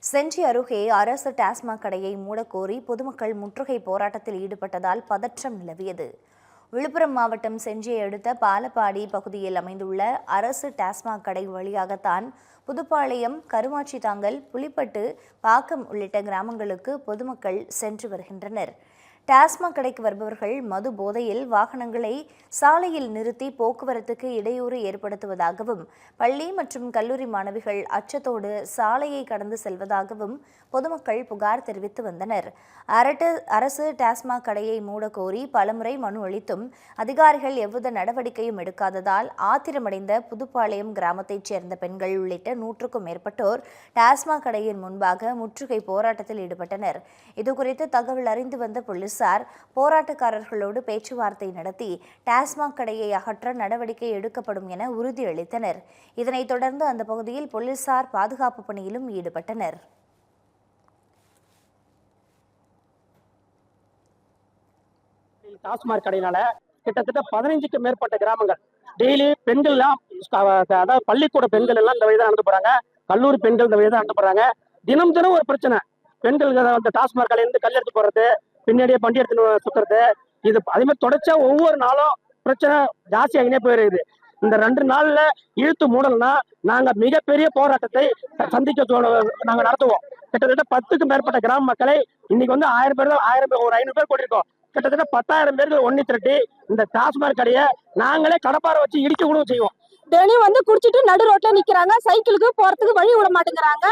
செஞ்சி அருகே அரசு டாஸ்மாக் கடையை மூடக்கோரி பொதுமக்கள் முற்றுகை போராட்டத்தில் ஈடுபட்டதால் பதற்றம் நிலவியது. விழுப்புரம் மாவட்டம் செஞ்சியை அடுத்த பாலப்பாடி பகுதியில் அமைந்துள்ள அரசு டாஸ்மாக் கடை வழியாகத்தான் புதுப்பாளையம், கருமாச்சிதாங்கல், புலிப்பட்டு, பாக்கம் உள்ளிட்ட கிராமங்களுக்கு பொதுமக்கள் சென்று வருகின்றனர். டாஸ்மாக் கடைக்கு வருபவர்கள் மது போதையில் வாகனங்களை சாலையில் நிறுத்தி போக்குவரத்துக்கு இடையூறு ஏற்படுத்துவதாகவும், பள்ளி மற்றும் கல்லூரி மாணவிகள் அச்சத்தோடு சாலையை கடந்து செல்வதாகவும் பொதுமக்கள் புகார் தெரிவித்து வந்தனர். அரசு டாஸ்மாக் கடையை மூடக்கோரி பலமுறை மனு அளித்தும் அதிகாரிகள் எவ்வித நடவடிக்கையும் எடுக்காததால் ஆத்திரமடைந்த புதுப்பாளையம் கிராமத்தைச் சேர்ந்த பெண்கள் உள்ளிட்ட 100க்கும் மேற்பட்டோர் டாஸ்மாக் கடையின் முன்பாக முற்றுகை போராட்டத்தில் ஈடுபட்டனர். இதுகுறித்து தகவல் அறிந்து வந்த போலீசார் போராட்டக்காரர்களோடு பேச்சுவார்த்தை நடத்தி டாஸ்மாக் கடையை அகற்ற நடவடிக்கை எடுக்கப்படும் என உறுதியளித்தனர். இதனைத் தொடர்ந்து அந்த பகுதியில் போலீசார் பாதுகாப்பு பணியிலும் ஈடுபட்டனர். டாஸ்மாக் கடையினால கிட்டத்தட்ட 15க்கும் மேற்பட்ட கிராமங்கள் டெய்லி பெண்கள் எல்லாம், அதாவது பள்ளிக்கூட பெண்கள் எல்லாம் இந்த வழிதான் நடந்து போறாங்க, கல்லூரி பெண்கள் இந்த வழிதான் நடந்து போறாங்க. தினம் தினம் ஒரு பிரச்சனை. பெண்கள் அந்த டாஸ்மாக் கடையில இருந்து கல் எடுத்து போறது, பின்னாடியே பண்டி எடுத்து சுத்துறது, இது அதே மாதிரி தொடர்ச்சியா ஒவ்வொரு நாளும் பிரச்சனை ஜாஸ்தியாகினே போயிருக்குது. இந்த 2 நாள்ல இழுத்து மூடல்னா நாங்க மிகப்பெரிய போராட்டத்தை சந்திக்க நாங்க நடத்துவோம். கிட்டத்தட்ட 10க்கும் மேற்பட்ட கிராம மக்களை இன்னைக்கு 1000 பேர், ஒரு 500 பேர் கூட்டிருக்கோம். கிட்டத்தட்ட 10,000 பேர்கள் ஒண்ணு திரட்டி இந்த டாஸ்மாக் கடையை நாங்களே கடப்பாரை வச்சு இடிக்க கூட செய்வோம். தினம் குடிச்சிட்டு நடு ரோட்ல நிக்கிறாங்க, சைக்கிளுக்கு போறதுக்கு வழி விட மாட்டேங்கிறாங்க.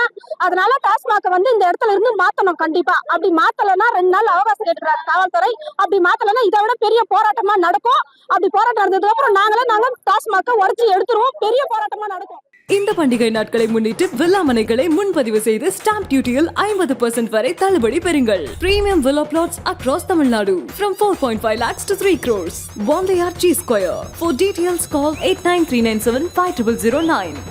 அதனால டாஸ்மாக் இந்த இடத்துல இருந்து மாத்தணும். கண்டிப்பா அப்படி மாத்தலைன்னா 2 நாள் அவகாசம் கேட்டுக்கிறாங்க காவல்துறை. அப்படி மாத்தலைன்னா இதை விட பெரிய போராட்டமா நடக்கும். அப்படி போராட்டம் நடந்ததுக்கு அப்புறம் நாங்க டாஸ்மாக் உடைச்சு எடுத்துருவோம். பெரிய போராட்டமா நடக்கும். இந்த பண்டிகை நாட்களை முன்னிட்டு வில்லா மனைகளை முன்பதிவு செய்து ஸ்டாம்ப் டியூட்டியில் 50% வரை தள்ளுபடி பெறுங்கள். Premium villa plots across Tamil Nadu from 4.5 lakhs to 3 crores. One layer G Square. For details call 8939750009.